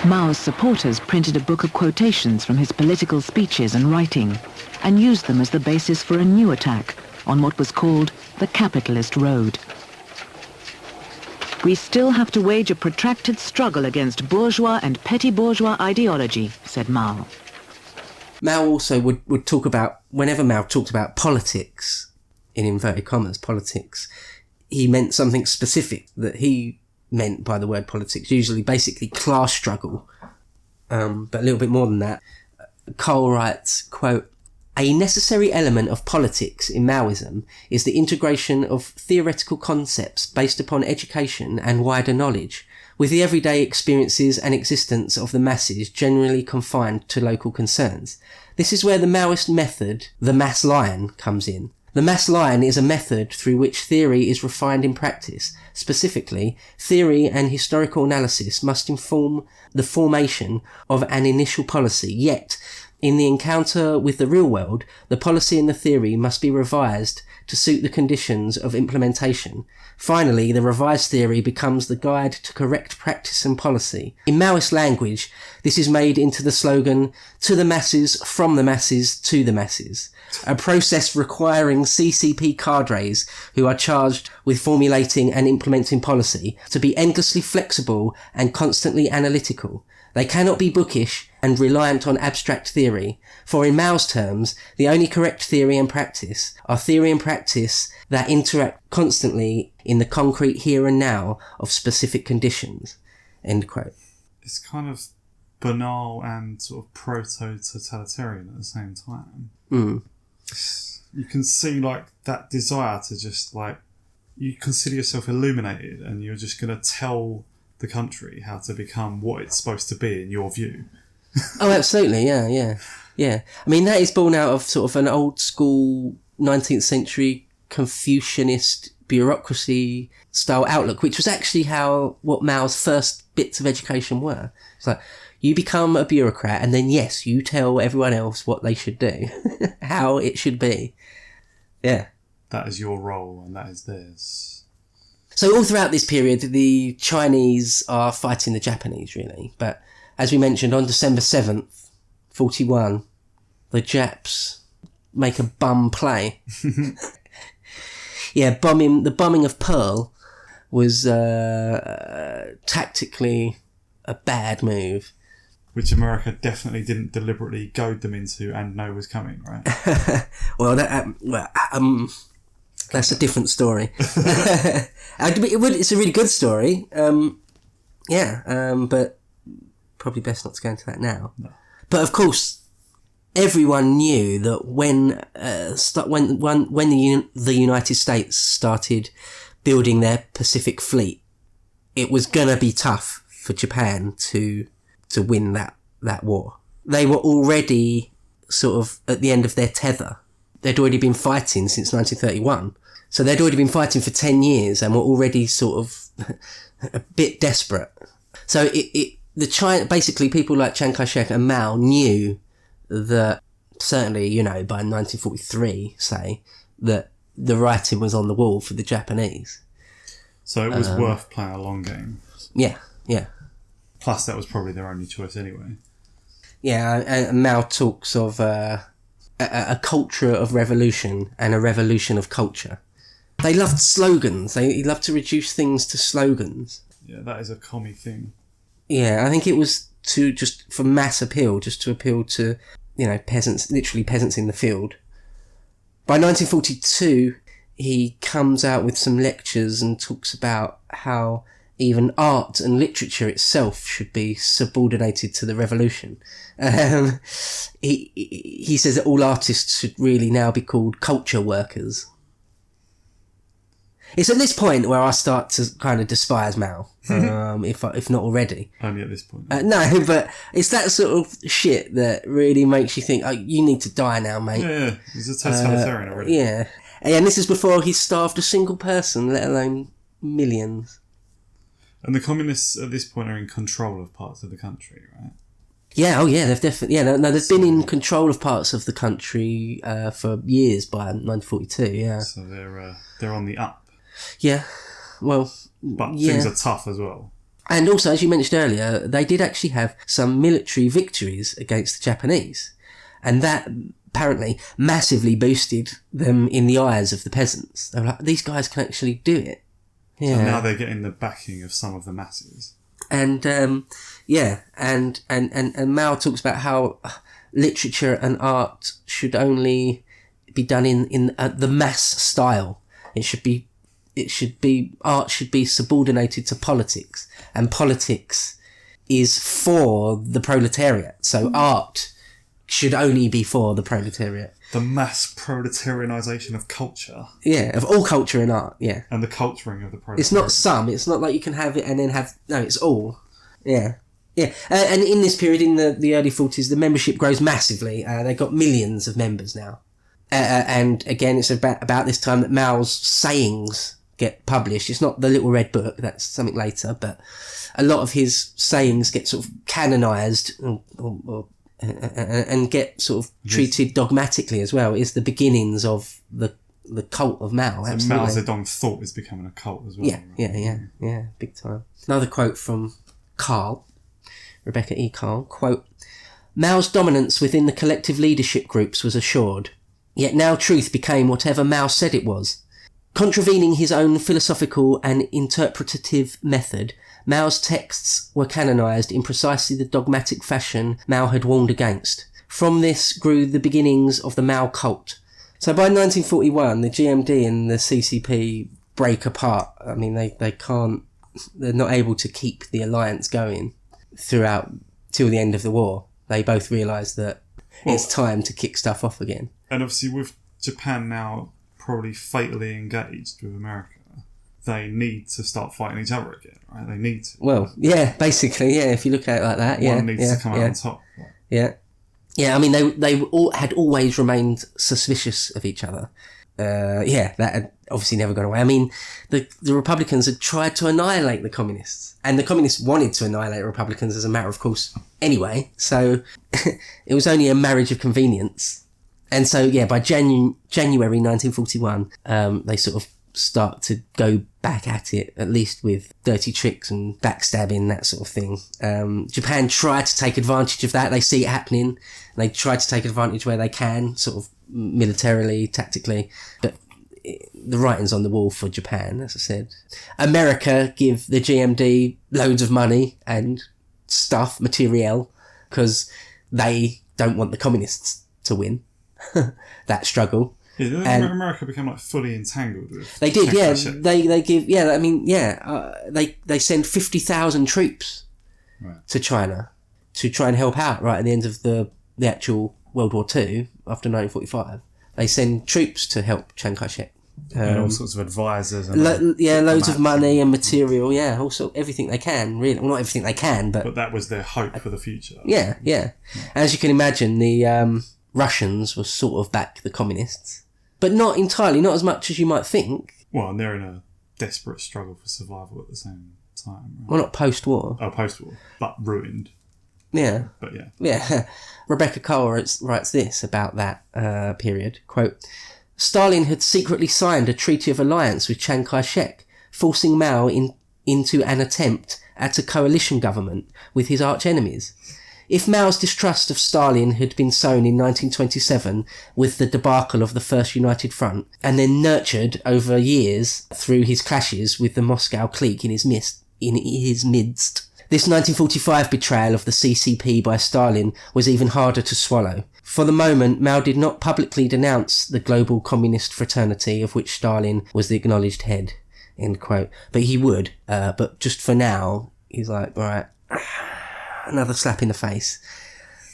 Mao's supporters printed a book of quotations from his political speeches and writing and used them as the basis for a new attack on what was called the capitalist road. "We still have to wage a protracted struggle against bourgeois and petty bourgeois ideology," said Mao. Mao also would talk about, whenever Mao talked about politics, in inverted commas, politics, he meant something specific that he meant by the word politics, usually basically class struggle, but a little bit more than that. Cole writes, quote, "A necessary element of politics in Maoism is the integration of theoretical concepts based upon education and wider knowledge, with the everyday experiences and existence of the masses generally confined to local concerns. This is where the Maoist method, the mass lion, comes in. The mass lion is a method through which theory is refined in practice. Specifically, theory and historical analysis must inform the formation of an initial policy, yet, in the encounter with the real world, the policy and the theory must be revised to suit the conditions of implementation. Finally, the revised theory becomes the guide to correct practice and policy. In Maoist language, this is made into the slogan, 'To the masses, from the masses, to the masses,' a process requiring CCP cadres who are charged with formulating and implementing policy to be endlessly flexible and constantly analytical. They cannot be bookish and reliant on abstract theory, for in Mao's terms, the only correct theory and practice are theory and practice that interact constantly in the concrete here and now of specific conditions." End quote. It's kind of banal and sort of proto-totalitarian at the same time. Mm. You can see, like, that desire to just, like, you consider yourself illuminated and you're just going to tell the country how to become what it's supposed to be in your view. Oh, absolutely, yeah. I mean, that is born out of sort of an old school 19th century Confucianist bureaucracy style outlook, which was actually what Mao's first bits of education were. It's like, you become a bureaucrat and then, yes, you tell everyone else what they should do, how it should be. Yeah. That is your role and that is theirs. So all throughout this period, the Chinese are fighting the Japanese, really. But as we mentioned, on December 7th, 41, the Japs make a bum play. Yeah, the bombing of Pearl was tactically a bad move. Which America definitely didn't deliberately goad them into and know was coming, right? Well, that's a different story. It's a really good story. But probably best not to go into that now. No. But of course, everyone knew that when the United States started building their Pacific Fleet, it was gonna be tough for Japan to win that war. They were already sort of at the end of their tether. They'd already been fighting since 1931. So they'd already been fighting for 10 years and were already sort of a bit desperate. So basically people like Chiang Kai-shek and Mao knew that, certainly, by 1943, say, that the writing was on the wall for the Japanese. So it was worth playing a long game. Yeah. Plus that was probably their only choice anyway. Yeah, and Mao talks of a culture of revolution and a revolution of culture. They loved slogans. They loved to reduce things to slogans. Yeah, that is a commie thing. Yeah, I think it was for mass appeal, just to appeal to, peasants, literally peasants in the field. By 1942, he comes out with some lectures and talks about how even art and literature itself should be subordinated to the revolution. He says that all artists should really now be called culture workers. It's at this point where I start to kind of despise Mao, if not already. Only at this point. No, but it's that sort of shit that really makes you think, oh, you need to die now, mate. Yeah. He's a totalitarian already. Yeah. And this is before he starved a single person, let alone millions. And the communists at this point are in control of parts of the country, right? Yeah, they've definitely... Yeah, no, they've been in control of parts of the country for years by 1942, yeah. So they're on the up. Yeah, well... But things are tough as well. And also, as you mentioned earlier, they did actually have some military victories against the Japanese. And that apparently massively boosted them in the eyes of the peasants. They were like, these guys can actually do it. Yeah. And now they're getting the backing of some of the masses. And, and Mao talks about how literature and art should only be done in the mass style. Art should be subordinated to politics, and politics is for the proletariat. So art should only be for the proletariat. The mass proletarianization of culture. Yeah, of all culture and art, yeah. And the culturing of the proletariat. It's not some, it's not like you can have it and then have, no, it's all. Yeah. Yeah, and in this period, in the early 40s, the membership grows massively. They've got millions of members now. And again, it's about this time that Mao's sayings get published. It's not the Little Red Book, that's something later, but a lot of his sayings get sort of canonized and get sort of treated dogmatically as well. It's the beginnings of the cult of Mao. So Mao Zedong thought is becoming a cult as well. Yeah, big time. Another quote from Rebecca E. Carl, quote, "Mao's dominance within the collective leadership groups was assured, yet now truth became whatever Mao said it was. Contravening his own philosophical and interpretative method, Mao's texts were canonized in precisely the dogmatic fashion Mao had warned against. From this grew the beginnings of the Mao cult." So by 1941, the GMD and the CCP break apart. I mean, they're not able to keep the alliance going throughout till the end of the war. They both realise that it's time to kick stuff off again. And obviously with Japan now probably fatally engaged with America, they need to start fighting each other again, right? They need to. Well, yeah, basically, yeah, if you look at it like that, One needs to come out on top. Right? Yeah. Yeah, I mean, they all had always remained suspicious of each other. That had obviously never gone away. I mean, the Republicans had tried to annihilate the Communists, and the Communists wanted to annihilate the Republicans as a matter of course anyway, so it was only a marriage of convenience. And so, yeah, by January 1941, they sort of start to go back at it, at least with dirty tricks and backstabbing, that sort of thing. Japan tried to take advantage of that. They see it happening. They try to take advantage where they can, sort of militarily, tactically. But the writing's on the wall for Japan, as I said. America give the GMD loads of money and stuff, materiel, because they don't want the communists to win that struggle. Yeah, and America became like fully entangled with. They did, yeah. They give, yeah. I mean, yeah. They send 50,000 troops to China to try and help out right at the end of the actual World War II after 1945. They send troops to help Chiang Kai-shek. And all sorts of advisors. And loads of money and material. Yeah, also everything they can. Really, well, not everything they can, but that was their hope for the future. Yeah. As you can imagine, the Russians were sort of back the communists. But not entirely, not as much as you might think. Well, and they're in a desperate struggle for survival at the same time. Right? Well, not post-war. Oh, post-war. But ruined. Yeah. But yeah. Yeah. Rebecca Cole writes this about that period. Quote, "Stalin had secretly signed a treaty of alliance with Chiang Kai-shek, forcing Mao into an attempt at a coalition government with his arch-enemies. If Mao's distrust of Stalin had been sown in 1927 with the debacle of the First United Front, and then nurtured over years through his clashes with the Moscow clique in his midst, this 1945 betrayal of the CCP by Stalin was even harder to swallow. For the moment, Mao did not publicly denounce the global communist fraternity of which Stalin was the acknowledged head." End quote. But he would. But just for now, he's like, right, another slap in the face.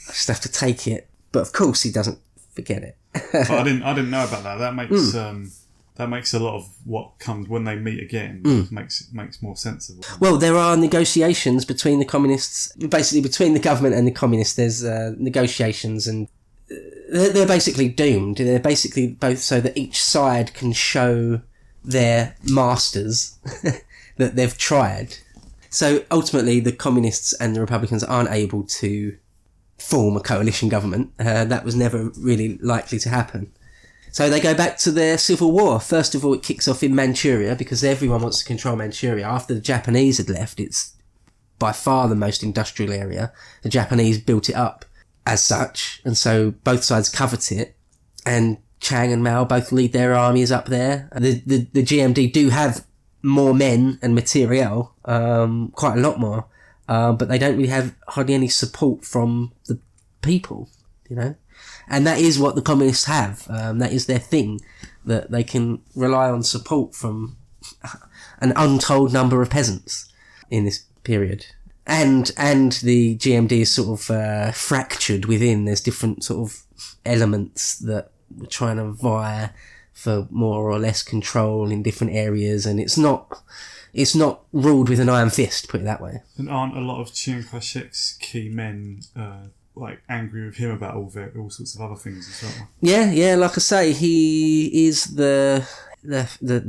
I just have to take it. But of course, he doesn't forget it. I didn't know about that. That makes a lot of what comes when they meet again makes more sense of it. Well, there are negotiations between the communists, basically between the government and the communists. There's negotiations, and they're basically doomed. They're basically both so that each side can show their masters that they've tried. So ultimately, the communists and the Republicans aren't able to form a coalition government. That was never really likely to happen. So they go back to their civil war. First of all, it kicks off in Manchuria because everyone wants to control Manchuria. After the Japanese had left, it's by far the most industrial area. The Japanese built it up as such, and so both sides covet it, and Chiang and Mao both lead their armies up there. The GMD do have more men and materiel, quite a lot more, but they don't really have hardly any support from the people, you know? And that is what the communists have. That is their thing, that they can rely on support from an untold number of peasants in this period. And the GMD is sort of fractured within. There's different sort of elements that we're trying to vie for more or less control in different areas, and it's not ruled with an iron fist, put it that way. And aren't a lot of Chiang Kai-shek's key men like angry with him about all sorts of other things as well? Yeah. Like I say, he is the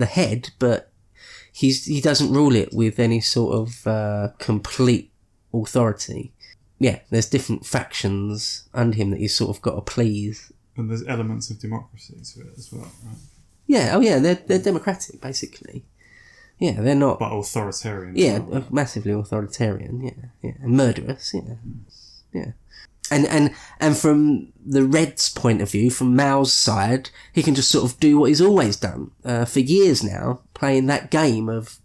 head, but he doesn't rule it with any sort of complete authority. Yeah, there's different factions under him that he's sort of got to please. And there's elements of democracy to it as well, right? Yeah, they're democratic, basically. Yeah, they're not... But authoritarian. Yeah, well, right? Massively authoritarian, yeah. And murderous, yeah. And from the Reds' point of view, from Mao's side, he can just sort of do what he's always done for years now, playing that game of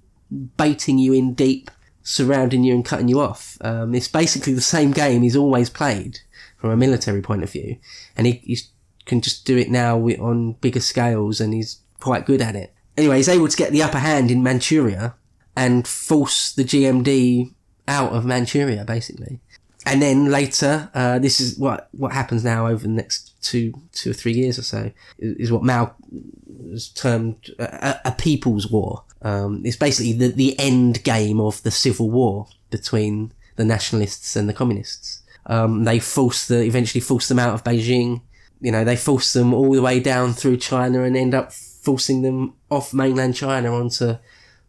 baiting you in deep, surrounding you and cutting you off. It's basically the same game he's always played from a military point of view, and he can just do it now on bigger scales, and he's quite good at it. Anyway, he's able to get the upper hand in Manchuria and force the GMD out of Manchuria, basically. And then later, this is what happens now over the next two or 3 years or so, is what Mao has termed a people's war. It's basically the end game of the civil war between the nationalists and the communists. They eventually force them out of Beijing. You know, they force them all the way down through China and end up forcing them off mainland China onto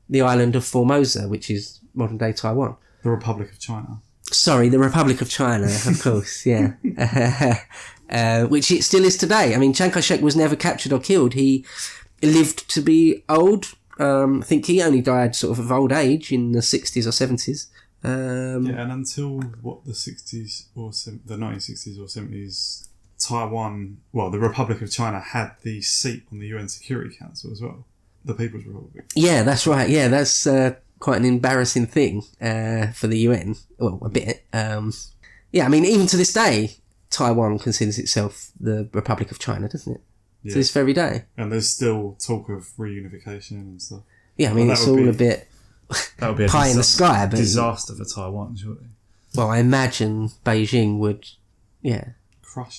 the island of Formosa, which is modern day Taiwan. The Republic of China. Sorry, the Republic of China, of course, yeah. Which it still is today. I mean, Chiang Kai-shek was never captured or killed. He lived to be old. I think he only died sort of old age in the 60s or 70s. Yeah, and until, the 60s or the 1960s or 70s, Taiwan, the Republic of China had the seat on the UN Security Council as well. The People's Republic. Yeah, that's right. Yeah, that's... quite an embarrassing thing for the UN. Well, a bit. Yeah, I mean, even to this day, Taiwan considers itself the Republic of China, doesn't it? Yeah. To this very day. And there's still talk of reunification and stuff. Yeah, I mean, it's all a bit that would be pie in the sky. But disaster for Taiwan, surely. Well, I imagine Beijing would,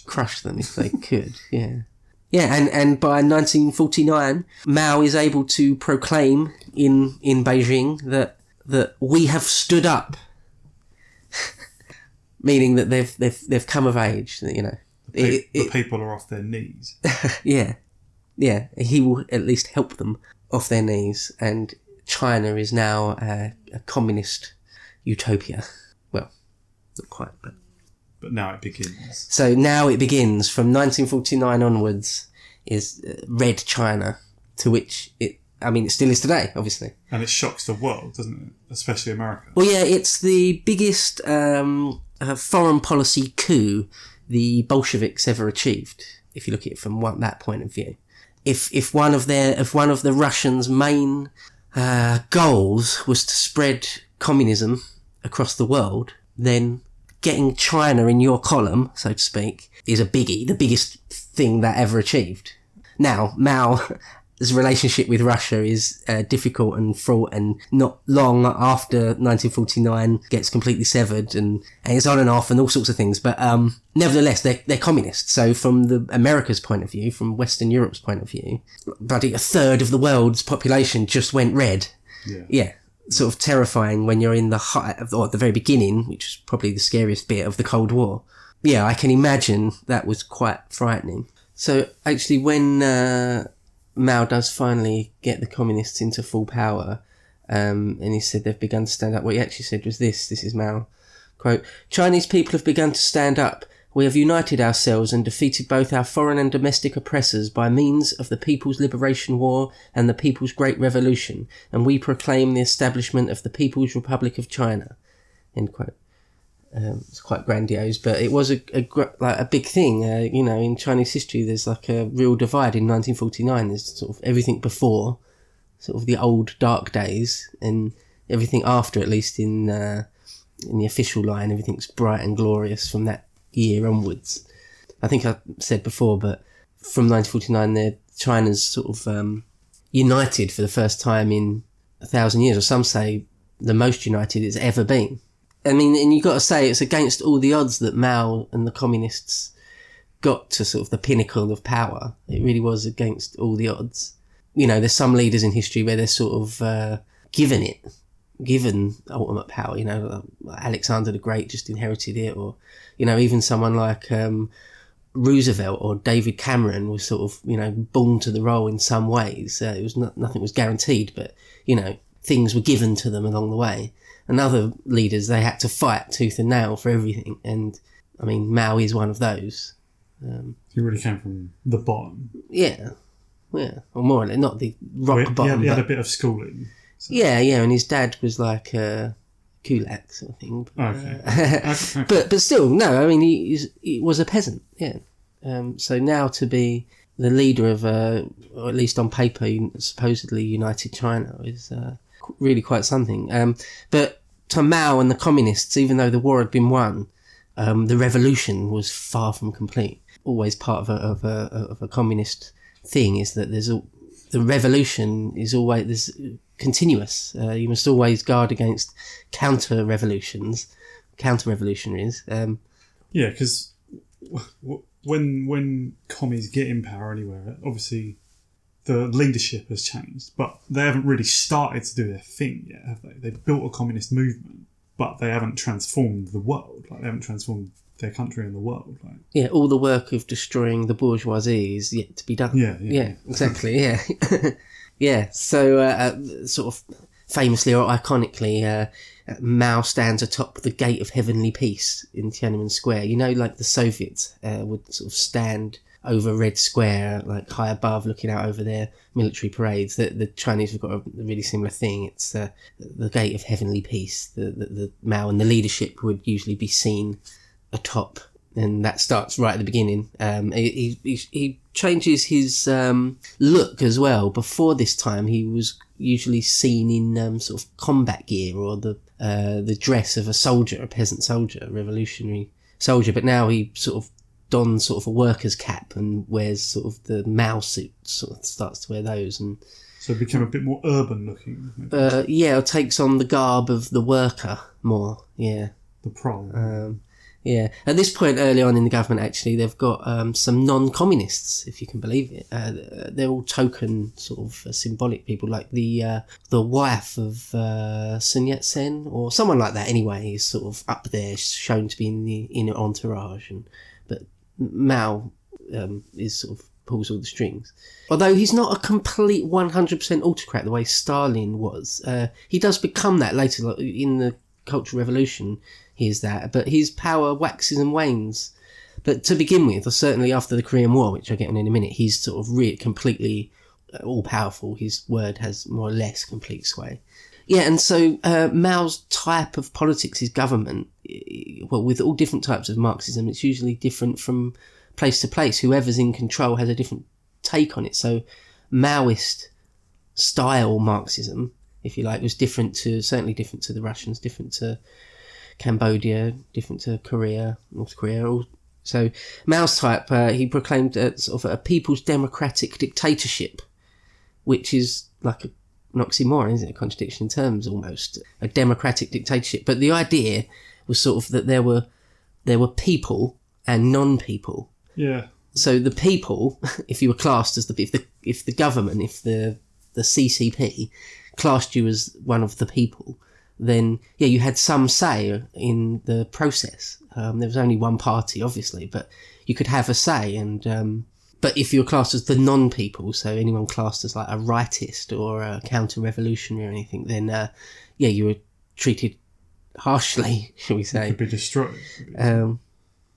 crush them if they could, yeah. Yeah, and by 1949, Mao is able to proclaim in Beijing that we have stood up, meaning that they've come of age. You know, the people are off their knees. Yeah, he will at least help them off their knees, and China is now a communist utopia. Well, not quite, but now it begins. So now it begins. From 1949 onwards is Red China, to which it still is today, obviously. And it shocks the world, doesn't it? Especially America. Well, yeah, it's the biggest foreign policy coup the Bolsheviks ever achieved, if you look at it from that point of view. If one of the Russians' main goals was to spread communism across the world, then getting China in your column, so to speak, is a biggie, the biggest thing that ever achieved. Now, Mao's relationship with Russia is difficult and fraught, and not long after 1949 gets completely severed, and it's on and off and all sorts of things. But nevertheless, they're communists. So from the America's point of view, from Western Europe's point of view, bloody a third of the world's population just went red. Yeah. Sort of terrifying when you're in the height of, or at the very beginning, which is probably the scariest bit of the Cold War. Yeah, I can imagine that was quite frightening. So actually, when Mao does finally get the communists into full power, and he said they've begun to stand up, what he actually said was this is Mao, quote, "Chinese people have begun to stand up. We have united ourselves and defeated both our foreign and domestic oppressors by means of the People's Liberation War and the People's Great Revolution, and we proclaim the establishment of the People's Republic of China." end quote. It's quite grandiose, but it was a big thing. In Chinese history, there's like a real divide. In 1949, there's sort of everything before, sort of the old dark days, and everything after, at least in the official line, everything's bright and glorious from that year onwards. I think I said before, but from 1949, China's sort of united for the first time in 1,000 years, or some say the most united it's ever been. I mean, and you've got to say it's against all the odds that Mao and the communists got to sort of the pinnacle of power. It really was against all the odds. There's some leaders in history where they're sort of given ultimate power. Alexander the Great just inherited it, or, even someone like Roosevelt or David Cameron was sort of, born to the role in some ways. It was nothing was guaranteed, but, things were given to them along the way. And other leaders, they had to fight tooth and nail for everything. And, I mean, Mao is one of those. He really came from the bottom. Yeah. Or more or less, not the rock bottom. He had a bit of schooling. So. Yeah, and his dad was like a kulak sort of thing. Okay. But still, no, I mean, he was a peasant, yeah. So now to be the leader of, or at least on paper, supposedly united China is really quite something. But to Mao and the communists, even though the war had been won, the revolution was far from complete. Always part of a communist thing is that the revolution is always continuous. You must always guard against counter-revolutionaries. Yeah, because when commies get in power anywhere, obviously the leadership has changed, but they haven't really started to do their thing yet, have they? They've built a communist movement, but they haven't transformed the world. Like, they haven't transformed their country and the world. Like. Yeah, all the work of destroying the bourgeoisie is yet to be done. Yeah, exactly, yeah. Yeah, so sort of famously or iconically, Mao stands atop the gate of heavenly peace in Tiananmen Square. Like the Soviets would sort of stand over Red Square, like high above, looking out over their military parades. The Chinese have got a really similar thing. It's the gate of heavenly peace. The Mao and the leadership would usually be seen atop, and that starts right at the beginning. He changes his look as well. Before this time, he was usually seen in sort of combat gear, or the dress of a soldier, a peasant soldier, a revolutionary soldier. But now he sort of dons sort of a worker's cap and wears sort of the Mao suit, sort of starts to wear those, and so it became a bit more urban looking. Or takes on the garb of the worker more. Yeah, the prole. Yeah, at this point early on in the government, actually, they've got some non-communists, if you can believe it. They're all token sort of symbolic people, like the wife of Sun Yat-sen, or someone like that. Anyway, is sort of up there, shown to be in the inner entourage, but Mao is sort of pulls all the strings. Although he's not a complete 100% autocrat the way Stalin was. He does become that later, like in the Cultural Revolution. He is that, but his power waxes and wanes. But to begin with, or certainly after the Korean War, which I'll get on in a minute, he's sort of completely all-powerful. His word has more or less complete sway. Yeah, and so Mao's type of politics, his government, well, with all different types of Marxism, it's usually different from place to place. Whoever's in control has a different take on it. So Maoist style Marxism, if you like, was certainly different to the Russians, different to Cambodia, different to North Korea. So Mao's type, he proclaimed sort of a people's democratic dictatorship, which is like an oxymoron, isn't it? A contradiction in terms, almost. A democratic dictatorship. But the idea was sort of that there were people and non-people. Yeah. So the people, if you were classed as if the government, if the CCP classed you as one of the people, then yeah, you had some say in the process. There was only one party, obviously, but you could have a say. And but if you were classed as the non-people, so anyone classed as like a rightist or a counter-revolutionary or anything, then yeah, you were treated harshly, shall we say? You could be destroyed.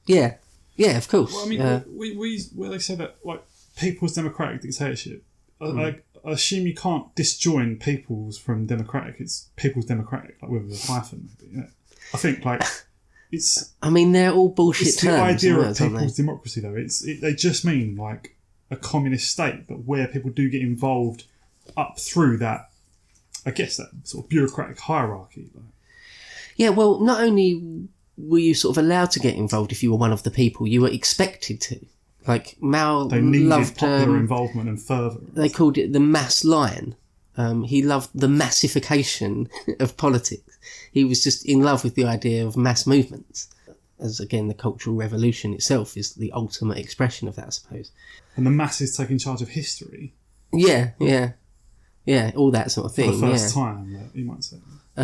Yeah, of course. Well, I mean, we where they say that like people's democratic dictatorship. I I assume you can't disjoin people's from democratic. It's people's democratic, like with a hyphen, maybe. Yeah. I think like it's. I mean, they're all bullshit It's terms. the idea of words, aren't people's democracy, though. They just mean like a communist state, but where people do get involved up through that. I guess that sort of bureaucratic hierarchy. Like. Yeah, well, not only were you sort of allowed to get involved if you were one of the people, you were expected to. Like Mao They needed loved popular involvement and further. They called it the mass lion. He loved the massification of politics. He was just in love with the idea of mass movements. As again, the Cultural Revolution itself is the ultimate expression of that, I suppose. And the masses taking charge of history. Yeah, all that sort of thing. For the first time, you might say.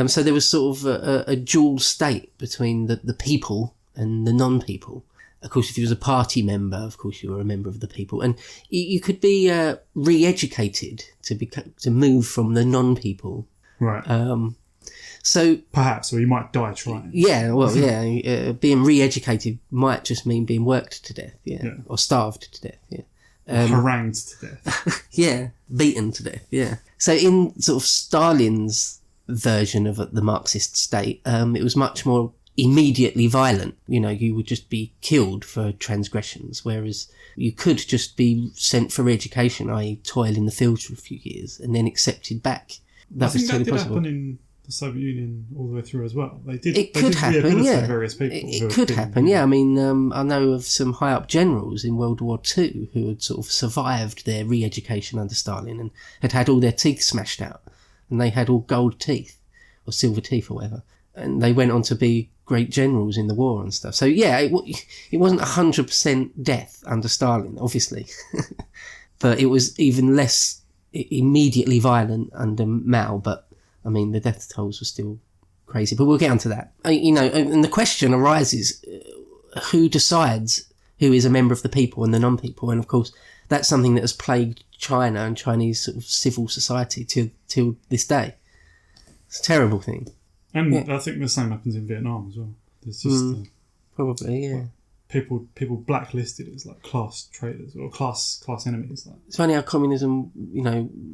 So there was sort of a dual state between the people and the non-people. Of course, if you was a party member, of course you were a member of the people, and you could be re-educated to move from the non-people. Right. So perhaps, or you might die trying. Yeah. Well, yeah. Being re-educated might just mean being worked to death. Yeah. Or starved to death. Yeah. Harangued to death. Yeah. Beaten to death. Yeah. So in sort of Stalin's version of the Marxist state, it was much more immediately violent. You would just be killed for transgressions, whereas you could just be sent for education, i.e. toil in the fields for a few years and then accepted back. I think that did happen in the Soviet Union all the way through as well. They did happen, yeah. Various people. It could happen, yeah. I mean, I know of some high-up generals in World War II who had sort of survived their re-education under Stalin and had all their teeth smashed out, and they had all gold teeth or silver teeth or whatever, and they went on to be great generals in the war and stuff. So yeah, it wasn't 100% death under Stalin, obviously, but it was even less immediately violent under Mao. But I mean, the death tolls were still crazy. But we'll get onto that. And the question arises: who decides who is a member of the people and the non-people? And of course, that's something that has plagued China and Chinese sort of civil society till this day. It's a terrible thing. And I think the same happens in Vietnam as well. There's just probably, yeah. People blacklisted as like class traitors or class enemies. Like. It's funny how communism,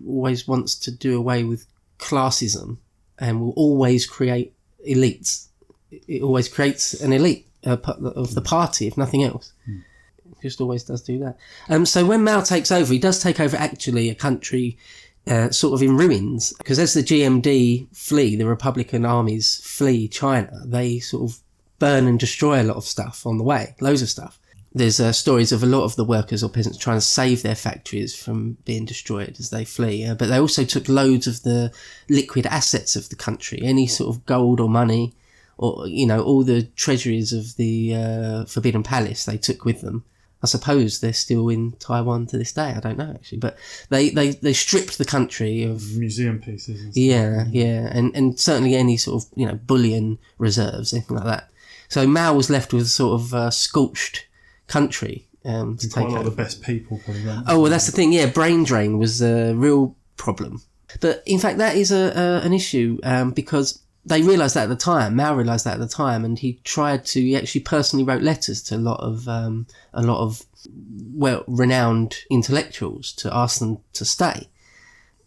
always wants to do away with classism and will always create elites. It always creates an elite of the party, if nothing else. It just always does do that. So when Mao takes over, he does take over actually a country sort of in ruins, because as the GMD flee, the Republican armies flee China, they sort of burn and destroy a lot of stuff on the way, loads of stuff. There's stories of a lot of the workers or peasants trying to save their factories from being destroyed as they flee, but they also took loads of the liquid assets of the country, any sort of gold or money, or all the treasuries of the Forbidden Palace they took with them. I suppose they're still in Taiwan to this day. I don't know, actually. But they stripped the country of museum pieces and stuff. Yeah. And certainly any sort of, bullion reserves, anything like that. So Mao was left with a sort of scorched country to take quite a lot over. of the best people probably. Oh, well, that's the thing. Yeah, brain drain was a real problem. But in fact, that is an issue because they realised that at the time. Mao realised that at the time, and he actually personally wrote letters to a lot of well-renowned intellectuals to ask them to stay.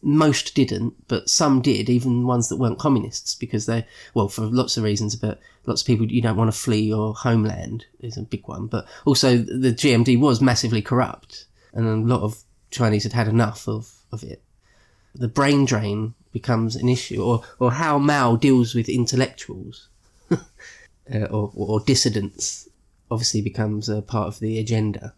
Most didn't, but some did, even ones that weren't communists, because for lots of reasons, but lots of people, you don't want to flee your homeland is a big one. But also the GMD was massively corrupt, and a lot of Chinese had enough of it. The brain drain becomes an issue, or how Mao deals with intellectuals or dissidents obviously becomes a part of the agenda.